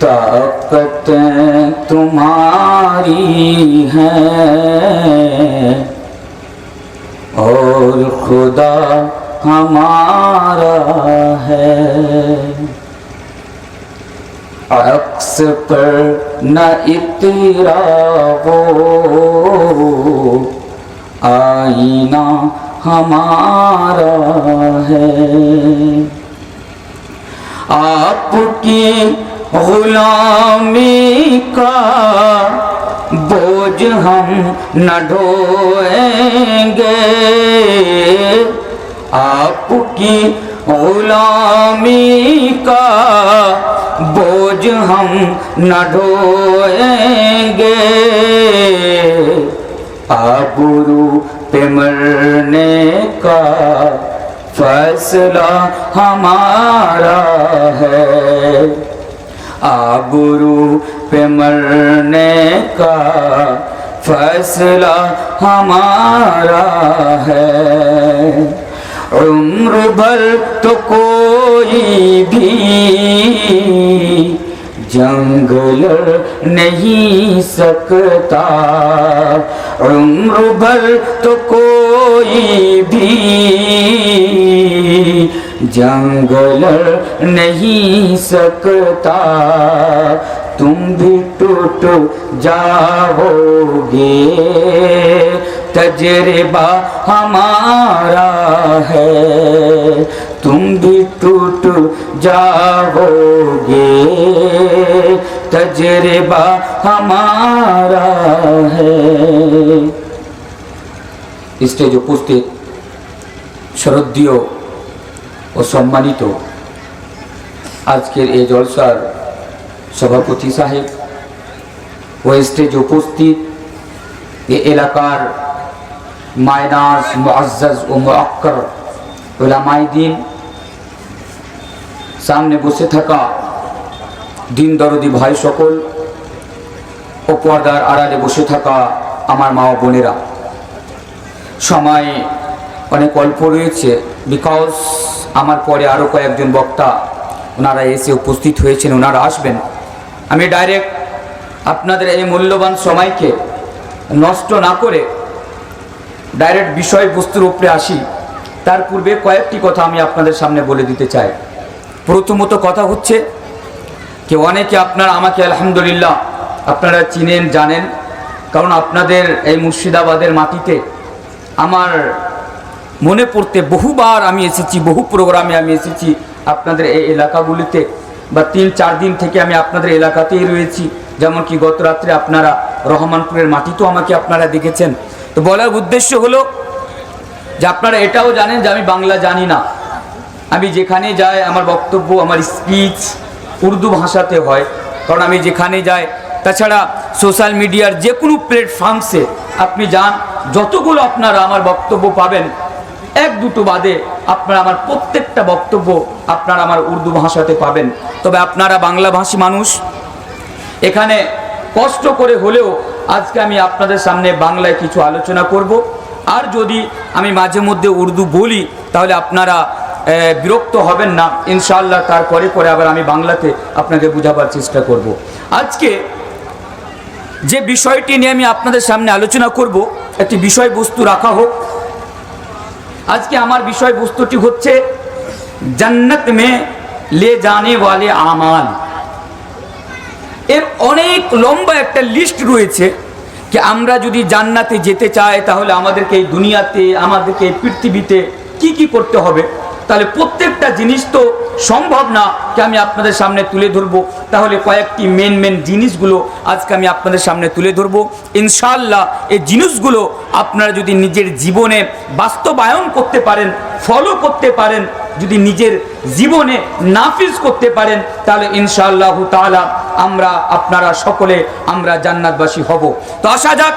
ताकतें तुम्हारी हैं और खुदा हमारा है। अक्स पर न इतराओ, आईना हमारा है। आपकी गुलामी का बोझ हम न ढोएंगे, आपकी गुलामी का बोझ हम न ढोएंगे। आबरू पे मरने का फैसला हमारा है। आबरू पे मरने का फैसला हमारा है। उम्र भर तो कोई भी जंग लड़ नहीं सकता, उम्र भर तो कोई भी जंग लड़ नहीं सकता। तुम भी टूट जाओगे, तजर्बा हमारा है। तुम भी टूट जाओगे, तजर्बा हमारा है। स्टेज उपस्थित শ্রদ্ধেয় ও সম্মানিত আজকের এই জলসার সভাপতি সাহেব ও স্টেজ উপস্থিত এ এলাকার মায়নাজ মুআজ্জাজ ও মুআক্কার উলামায়ে দ্বীন, সামনে বসে থাকা দিন দরদি ভাই সকল ও পর্দার আড়ালে বসে থাকা আমার মা ও বোনেরা, সময় অনেক অল্প রয়েছে, বিকজ আমার পরে আরও কয়েকজন বক্তা ওনারা এসে উপস্থিত হয়েছেন, ওনারা আসবেন। আমি ডাইরেক্ট আপনাদের এই মূল্যবান সময়কে নষ্ট না করে ডাইরেক্ট বিষয়বস্তুর উপরে আসি। তার পূর্বে কয়েকটি কথা আমি আপনাদের সামনে বলে দিতে চাই। প্রথমত কথা হচ্ছে কি, অনেকে আপনারা আমাকে আলহামদুলিল্লাহ আপনারা চিনেন জানেন, কারণ আপনাদের এই মুর্শিদাবাদের মাটিতে আমার মনে পড়তে বহুবার আমি এসেছি, বহু প্রোগ্রামে আমি এসেছি আপনাদের এই এলাকাগুলিতে, বা 3-4 দিন থেকে আমি আপনাদের এলাকাতেই রয়েছি। যেমন কি গত রাত্রে আপনারা রহমানপুরের মাটিতেও আমাকে আপনারা দেখেছেন। তো বলার উদ্দেশ্য হলো যে আপনারা এটাও জানেন যে আমি বাংলা জানি না। আমি যেখানে যাই আমার বক্তব্য, আমার স্পিচ উর্দু ভাষাতে হয়, কারণ আমি যেখানে যাই, তাছাড়া সোশ্যাল মিডিয়ার যে কোনো প্ল্যাটফর্মসে আপনি যান, যতগুলো আপনারা আমার বক্তব্য পাবেন, 1-2 বাদে আপনারা আমার প্রত্যেকটা বক্তব্য আপনারা আমার উর্দু ভাষাতে পাবেন। তবে আপনারা বাংলাভাষী মানুষ, এখানে কষ্ট করে হলেও আজকে আমি আপনাদের সামনে বাংলায় কিছু আলোচনা করব। আর যদি আমি মাঝে মধ্যে উর্দু বলি তাহলে আপনারা বিরক্ত হবেন না ইনশাআল্লাহ। তারপরে পরে আবার আমি বাংলাতে আপনাকে বোঝাবার চেষ্টা করব। আজকে যে বিষয়টি নিয়ে আমি আপনাদের সামনে আলোচনা করব, একটি বিষয়বস্তু রাখা হোক। আজকে আমার বিষয়বস্তুটি হচ্ছে জান্নাত মে লে জানে ওয়ালে আমাল। এর অনেক লম্বা একটা লিস্ট রয়েছে যে আমরা যদি জান্নাতে যেতে চাই তাহলে আমাদেরকে এই দুনিয়াতে, আমাদেরকে এই পৃথিবীতে কি কি করতে হবে। তাহলে প্রত্যেকটা জিনিস তো সম্ভব না কি আমি আপনাদের সামনে তুলে ধরবো। তাহলে কয়েকটি মেন জিনিসগুলো আজকে আমি আপনাদের সামনে তুলে ধরবো। ইনশাআল্লাহ এই জিনিসগুলো আপনারা যদি নিজের জীবনে বাস্তবায়ন করতে পারেন, ফলো করতে পারেন, যদি নিজের জীবনে নাফিজ করতে পারেন, তাহলে ইনশাআল্লাহু তাআলা আপনারা সকলে আমরা জান্নাতবাসী হব। তো আসা যাক।